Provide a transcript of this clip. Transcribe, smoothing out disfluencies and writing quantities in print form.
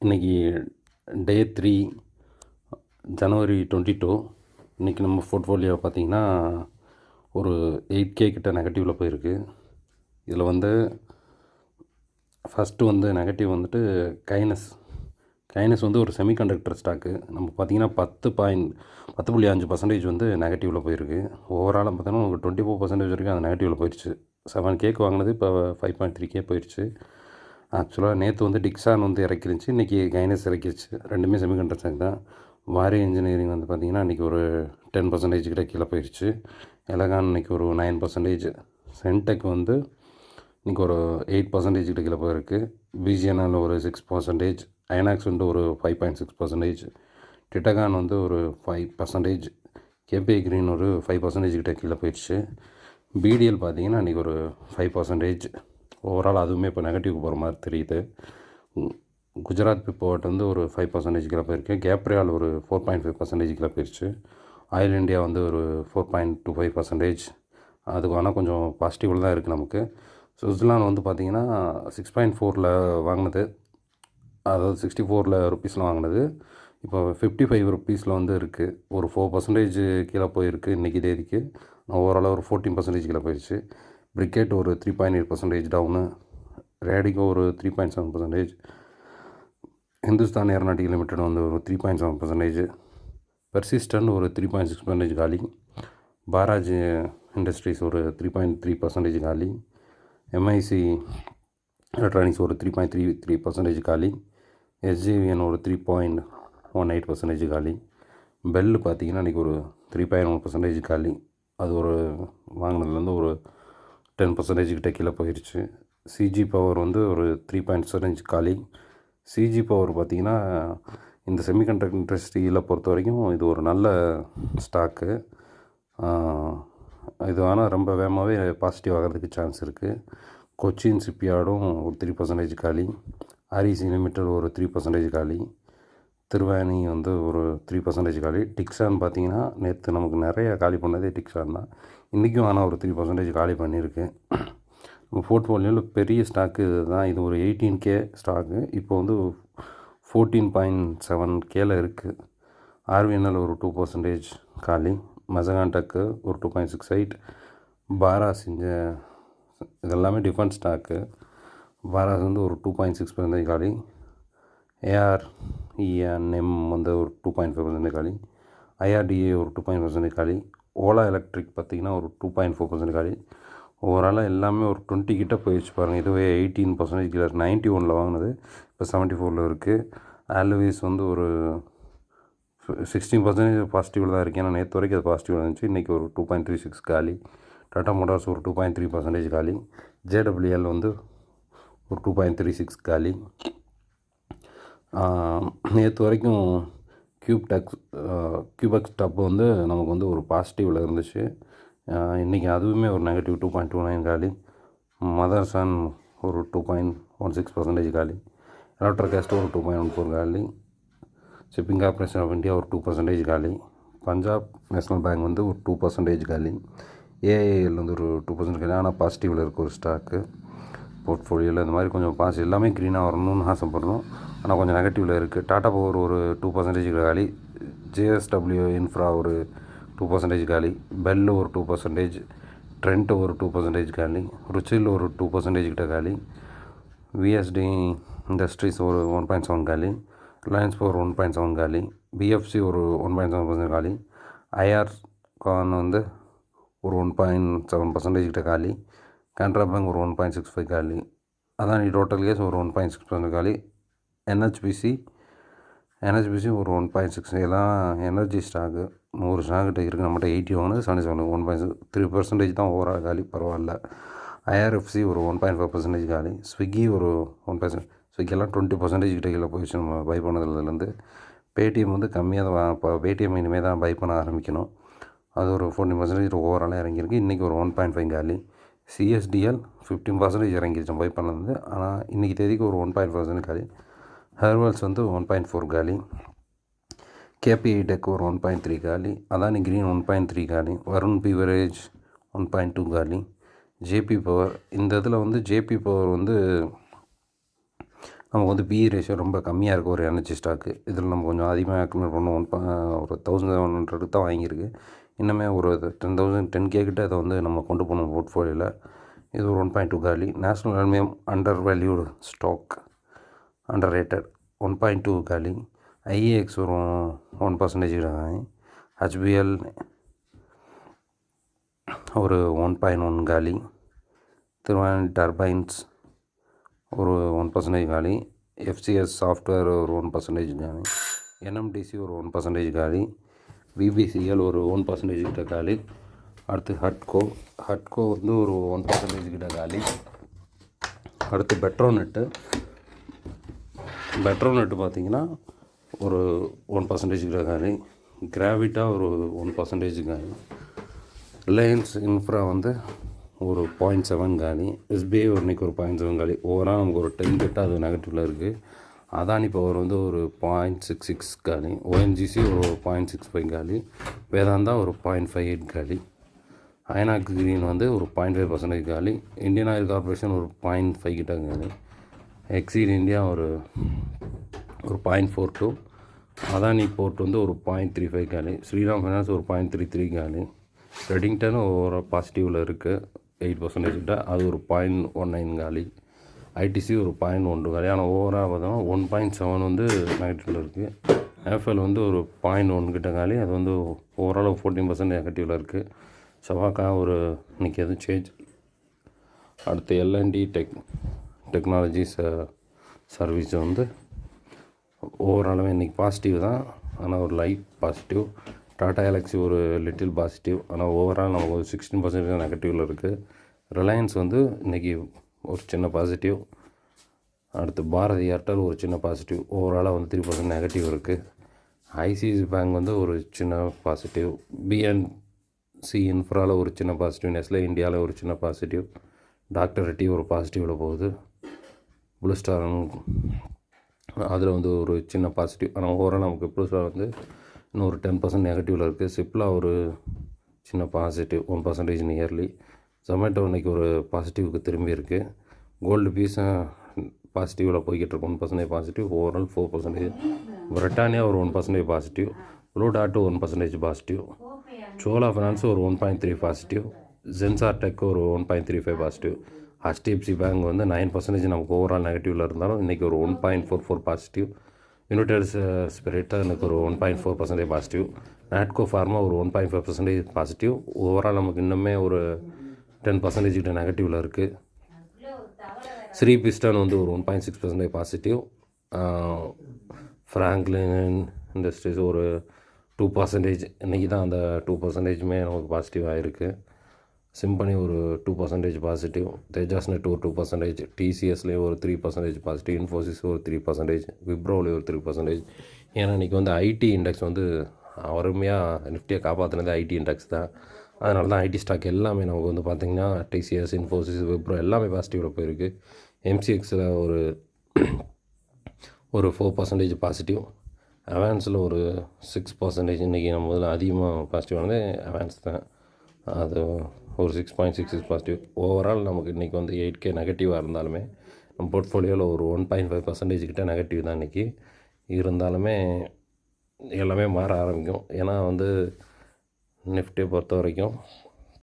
இன்றைக்கி டே 3 ஜனவரி 22. இன்றைக்கி நம்ம போர்ட்ஃபோலியோ பார்த்திங்கன்னா ஒரு 8K கிட்ட நெகட்டிவில் போயிருக்கு. இதில் வந்து ஃபஸ்ட்டு வந்து நெகட்டிவ் வந்துட்டு கைனஸ் வந்து ஒரு செமிகண்டக்டர் ஸ்டாக்கு. நம்ம பார்த்திங்கன்னா 10.5% வந்து நெகட்டிவில் போயிருக்கு. ஓவராலாக பார்த்தோன்னா ஒரு 24% வரைக்கும் அது நெகட்டிவில் போயிடுச்சு. 7Kக்கு வாங்கினது இப்போ 5.3K போயிடுச்சு. ஆக்சுவலாக நேற்று வந்து டிக்ஸான் வந்து இறக்கிருந்துச்சு, இன்றைக்கி கைனஸ் இறக்கிருச்சு. ரெண்டுமே செமிகண்டக்டர் ஸ்டாக் தான். வாரி இன்ஜினியரிங் வந்து பார்த்திங்கன்னா இன்றைக்கி ஒரு 10% கிட்ட கீழே போயிடுச்சு. எலகான் இன்றைக்கி ஒரு 9%. சென்டெக் வந்து இன்றைக்கி ஒரு 8% கிட்ட கீழே போயிருக்கு. பிஜிஎன்எல் ஒரு 6%. ஐநாக்ஸ் வந்து ஒரு 5.6%. டிட்டகான் வந்து ஒரு 5%. கேபிஐ கிரீன் ஒரு 5% கிட்ட கீழே போயிடுச்சு. பிடிஎல் பார்த்திங்கன்னா இன்றைக்கி ஒரு 5%. ஓவரால் அதுவுமே இப்போ நெகட்டிவ் போகிற மாதிரி தெரியுது. குஜராத் பிப்போட் வந்து ஒரு 5% கீழே போயிருக்கு. கேப்ரியால் ஒரு 4.5% கீழே போயிடுச்சு. ஆயில் இண்டியா வந்து ஒரு 4.25%. அதுக்கு வேணால் கொஞ்சம் பாசிட்டிவில் தான் இருக்குது நமக்கு. சுவிட்சர்லாந்து வந்து பார்த்திங்கன்னா 6.4 வாங்கினது, அதாவது 64 ருப்பீஸில் வாங்கினது இப்போ 55 ருப்பீஸில் வந்து இருக்குது. ஒரு 4% கீழே போயிருக்கு இன்றைக்கி தேதிக்கு. ஓவராலாக ஒரு 14% கீழே போயிடுச்சு. பிரிக்கெட் ஒரு 3.8% டவுனு. ரேடிகோ ஒரு 3.7%. ஹிந்துஸ்தான் ஏரோநாட்டிக்கல் லிமிடெட் வந்து ஒரு 3.7%. பெர்சிஸ்டன்ட் ஒரு 3.6% காலி. பாராஜ் இண்டஸ்ட்ரீஸ் ஒரு 3.3% காலி. எம்ஐசி எலக்ட்ரானிக்ஸ் ஒரு 3.33% காலி. எஸ்ஜேவிஎன் ஒரு 3.18% காலி. பெல் பார்த்திங்கன்னா இன்றைக்கி ஒரு 3.1% காலி. அது ஒரு வாங்கினதுலேருந்து ஒரு 10% கிட்ட கீழே போயிடுச்சு. சிஜி பவர் வந்து ஒரு 3.7% காலி. சிஜி பவர் பார்த்திங்கன்னா இந்த செமிகண்டக்டர் இண்டஸ்ட்ரியில் பொறுத்த வரைக்கும் இது ஒரு நல்ல ஸ்டாக்கு. இது ஆனால் ரொம்ப வேகமாகவே பாசிட்டிவ் ஆகிறதுக்கு சான்ஸ் இருக்குது. கொச்சின் ஷிப்யார்டும் ஒரு 3% காலி. ஆர்இசி லிமிடெட் ஒரு 3% காலி. திருவாணி வந்து ஒரு 3% காலி. டிக்ஸான் பார்த்திங்கன்னா நேற்று நமக்கு நிறைய காலி பண்ணதே டிக்ஸான் தான். இன்றைக்கும் ஆனால் ஒரு 3% காலி பண்ணியிருக்கு. போர்ட்ஃபோலியோவில் பெரிய ஸ்டாக்கு இது தான். இது ஒரு 18K ஸ்டாக்கு. இப்போ வந்து 14.7Kல இருக்குது. ஆர்விஎன்எல் ஒரு 2% காலி. மசகான் டக்கு ஒரு 2.68. பாராஸ் இதெல்லாமே டிஃபென்ஸ் ஸ்டாக்கு. பாராஸ் வந்து ஒரு 2.6% காலி. ஏஆர்இஎன்எம் வந்து ஒரு 2.5% காலி. ஐஆர்டிஏ ஒரு 2.5% காலி. ஓலா எலக்ட்ரிக் பார்த்திங்கன்னா ஒரு 2.4% காலி. ஓவராலாக எல்லாமே ஒரு 20 கிட்ட போயிடுச்சு பாருங்கள். இதுவே 18% கீழே 91 வாங்கினது இப்போ 74 இருக்குது. ஆல்வேஸ் வந்து ஒரு 16% பாசிட்டிவில் தான் இருக்குது. ஏன்னா நேற்று வரைக்கும் அது பாசிட்டிவாக இருந்துச்சு. இன்றைக்கி ஒரு 2.36 காலி. டாடா மோட்டார்ஸ் ஒரு 2.3% காலி. ஜேடபிள்யூஎல் வந்து ஒரு 2.36 காலி. நேற்று வரைக்கும் கியூபெக்ஸ் டப் வந்து நமக்கு வந்து ஒரு பாசிட்டிவில் இருந்துச்சு. இன்றைக்கி அதுவுமே ஒரு நெகட்டிவ் 2.29 காலி. மதர்சன் ஒரு 2.16% காலி. எலக்ட்ரோகேஸ்ட் ஒரு 2.14 காலி. ஷிப்பிங் கார்பரேஷன் ஆஃப் இந்தியா ஒரு 2% காலி. பஞ்சாப் நேஷ்னல் பேங்க் வந்து ஒரு 2% காலி. ஏஐஎல் வந்து ஒரு 2% காலி. ஆனால் பாசிட்டிவில் இருக்க ஒரு ஸ்டாக்கு போர்ட்ஃபோலியோவில். இந்த மாதிரி கொஞ்சம் எல்லாமே க்ரீனாக வரணும்னு ஆசைப்பட்றோம். ஆனால் கொஞ்சம் நெகட்டிவில் இருக்குது. டாடா பவர் ஒரு 2% காலி. ஜேஎஸ்டபிள்யூ இன்ஃப்ரா ஒரு 2% காலி. பெல்லு ஒரு 2%. ட்ரெண்ட் ஒரு 2% காலி. ருச்சில் ஒரு 2% கிட்ட காலி. விஎஸ்டி இண்டஸ்ட்ரீஸ் ஒரு 1.7 காலி. ரிலையன்ஸ் பவர் 1.7 காலி. பிஎஃப்சி ஒரு 1.7% காலி. ஐஆர் கான் வந்து ஒரு 1.7% கிட்ட காலி. கேனரா பேங்க் ஒரு 1.65 காலி. அதான் டோட்டல் கேஸ் ஒரு 1.6% காலி. என்ஹெச்பிசி ஒரு 1.6. எல்லாம் எனர்ஜி ஸ்டாக்கு 100 ஸ்டாக்கிட்ட இருக்குது. நம்மகிட்ட 80 வாங்கினது 77 1.3% தான் ஓவரால் காலி. பரவாயில்ல. ஐஆர்எஃப்சி ஒரு 1.5% காலி. ஸ்விக்கி ஒரு 1%. ஸ்விக்கியெல்லாம் 20% கிட்ட கீழே போயிடுச்சு நம்ம பை பண்ணதுலேருந்து. பேடிஎம் வந்து கம்மியாக தான். இப்போ பேடிஎம் இனிமேல் தான் பை பண்ண ஆரம்பிக்கணும். அது ஒரு 14% ஓவராலாக இறங்கியிருக்கு. இன்றைக்கி ஒரு 1.5 காலி. சிஎஸ்டிஎல் 15% இறங்கிருச்சு பை பண்ணது. ஆனால் இன்றைக்கி தேதிக்கு ஒரு 1.5% காலி. ஹெர்வல்ஸ் வந்து 1.4 காலி. கேபிஐ டெக் ஒரு 1.3 காலி. அதானி கிரீன் 1.3 காலி. வருண் பீவரேஜ் 1.2 காலி. ஜேபி பவர் இந்த இதில் வந்து ஜேபி பவர் வந்து நமக்கு வந்து பிஇ ரேஷியோ ரொம்ப கம்மியாக இருக்குது ஒரு எனர்ஜி ஸ்டாக்கு. இதில் நம்ம கொஞ்சம் அதிகமாக அக்யூமுலேட் பண்ணணும். ஒரு 1700 தான் வாங்கியிருக்கு. இன்னுமே ஒரு 10,000 10K கிட்ட இதை வந்து நம்ம கொண்டு போகணும் போர்ட்ஃபோலியோவில். இது ஒரு 1.2 காலி. National aluminium under valued stock, under rated 1.2 காலி. ஐஏஎக்ஸ் ஒரு 1% காலி. ஹெச்பிஎல் ஒரு 1.1 காலி. திருவானி டர்பைன்ஸ் ஒரு 1% காலி. எஃப்சிஎஸ் சாஃப்ட்வேர் ஒரு 1% காலி. என்எம்டிசி ஒரு 1% காலி. பிபிசிஎல் ஒரு 1% கிட்ட காலி. அடுத்து ஹட்கோ வந்து ஒரு 1% கிட்ட காலி. அடுத்து பெட்ரோநெட்டு பார்த்திங்கன்னா ஒரு 1% கிட்ட காலி. கிராவிட்டா ஒரு 1% காலி. ரிலையன்ஸ் இன்ஃப்ரா வந்து ஒரு 0.7 காலி. எஸ்பிஐ ஒரு இன்றைக்கி ஒரு 0.7 காலி. ஓவரால் நமக்கு ஒரு 10 கிட்ட அது நெகட்டிவில் இருக்குது. அதானி பவர் வந்து ஒரு 0.66 காலி. ஓஎன்ஜிசி ஒரு 0.65 காலி. வேதாந்தா ஒரு 0.58 காலி. ஐநாக்ஸ் கிரீன் வந்து ஒரு 0.5% காலி. இந்தியன் ஆயில் கார்பரேஷன் ஒரு 0.5 கிட்ட காலி. எக்ஸீட் இந்தியா ஒரு 0.42. அதானி போர்ட் வந்து ஒரு 0.35 காலி. ஸ்ரீராம் ஃபைனான்ஸ் ஒரு 0.33 காலி. ரெடிங்டன் ஒரு பாசிட்டிவில் இருக்குது 8% கிட்ட, அது ஒரு 0.19 காலி. ஐடிசி ஒரு 0.1 காலி. ஆனால் ஓவரால் பார்த்தோம்னா 1.7 வந்து நெகட்டிவில் இருக்குது. ஏர்ஃபெல் வந்து ஒரு 0.1 கிட்ட காலி. அது வந்து ஓவரால் 14% நெகட்டிவில் இருக்குது. சவாக்கா ஒரு இன்றைக்கி எதுவும் சேஞ்ச். அடுத்து எல்என்டி டெக்னாலஜிஸ் சர்வீஸ் வந்து ஓவராலாகவே இன்றைக்கி பாசிட்டிவ் தான், ஆனால் ஒரு லைட் பாசிட்டிவ். டாடா எலக்ஸி ஒரு லிட்டில் பாசிட்டிவ், ஆனால் ஓவரால் நமக்கு ஒரு 16% நெகட்டிவில் இருக்குது. ரிலையன்ஸ் வந்து இன்றைக்கி ஒரு சின்ன பாசிட்டிவ். அடுத்து பாரதி ஏர்டெல் ஒரு சின்ன பாசிட்டிவ். ஓவராலாக வந்து 3% நெகட்டிவ் இருக்குது. ஐசிஐசி பேங்க் வந்து ஒரு சின்ன பாசிட்டிவ். பிஎன்சி இன்ஃப்ராவில் ஒரு சின்ன பாசிட்டிவ். நெஸ்லே இந்தியாவில் ஒரு சின்ன பாசிட்டிவ். டாக்டர் ரெட்டி ஒரு பாசிட்டிவில் போகுது. ப்ளூ ஸ்டார் அதில் வந்து ஒரு சின்ன பாசிட்டிவ். ஆனால் ஓவரால் நமக்கு ப்ளூ ஸ்டார் வந்து இன்னும் ஒரு 10% நெகட்டிவில் இருக்குது. சிப்லா ஒரு சின்ன பாசிட்டிவ் 1% நியர்லி. ஜொமேட்டோ இன்றைக்கி ஒரு பாசிட்டிவ்க்கு திரும்பி இருக்குது. கோல்டு பீஸும் பாசிட்டிவில் போய்கிட்டு இருக்கு, 1% பாசிட்டிவ். ஓவரால் 4%. பிரிட்டானியா ஒரு 1% பாசிட்டிவ். ப்ளூ டாட் 1% பாசிட்டிவ். சோலா ஃபினான்ஸ் ஒரு 1.3 பாசிட்டிவ். ஜென்சார் டெக் ஒரு 1.35 பாசிட்டிவ். ஹெச்டிஎஃப்சி பேங்க் வந்து 9% நமக்கு ஓவரால் நெகட்டிவில் இருந்தாலும் இன்றைக்கி ஒரு 1.44 பாசிட்டிவ். யுனைடெட் ஸ்பிரிட்டாக எனக்கு ஒரு 1.4% பாசிட்டிவ். நாட்கோ ஃபார்மா ஒரு 1.5% பாசிட்டிவ். ஓவரால் நமக்கு இன்னுமே ஒரு 10% கிட்ட நெகட்டிவில் இருக்குது. ஸ்ரீ பிஸ்டன் வந்து ஒரு 1.6% பாசிட்டிவ். ஃப்ராங்க்லின் இண்டஸ்ட்ரீஸ் ஒரு 2%. இன்றைக்கி தான் அந்த 2%மே நமக்கு பாசிட்டிவாக இருக்குது. சிம்பனி ஒரு 2% பாசிட்டிவ். தேஜாஸ் நெட் ஒரு 2%. டிசிஎஸ்லேயே ஒரு 3% பாசிட்டிவ். இன்ஃபோசிஸ் ஒரு 3%. விப்ரோவில் ஒரு 3%. ஏன்னா இன்றைக்கி வந்து ஐடி இண்டெக்ஸ் வந்து அருமையாக நிஃப்டியை காப்பாற்றினது ஐடி இண்டெக்ஸ் தான். அதனால தான் ஐடி ஸ்டாக் எல்லாமே நமக்கு வந்து பார்த்திங்கன்னா டிசிஎஸ், இன்ஃபோசிஸ், விப்ரோ எல்லாமே பாசிட்டிவில் போயிருக்கு. எம்சிஎக்ஸில் ஒரு 4% பாசிட்டிவ். அவான்ஸில் ஒரு 6%. இன்றைக்கி நம்ம முதல்ல அதிகமாக பாசிட்டிவானது அவான்ஸ் தான், அது ஒரு 6.66 பாசிட்டிவ். ஓவரால் நமக்கு இன்றைக்கி வந்து 8K நெகட்டிவாக இருந்தாலுமே நம்ம போர்ட்ஃபோலியோவில் ஒரு 1.5% கிட்ட நெகட்டிவ் தான் இன்றைக்கி இருந்தாலுமே எல்லாமே மாற ஆரம்பிக்கும். ஏன்னா வந்து நிஃப்டியை பொறுத்த வரைக்கும்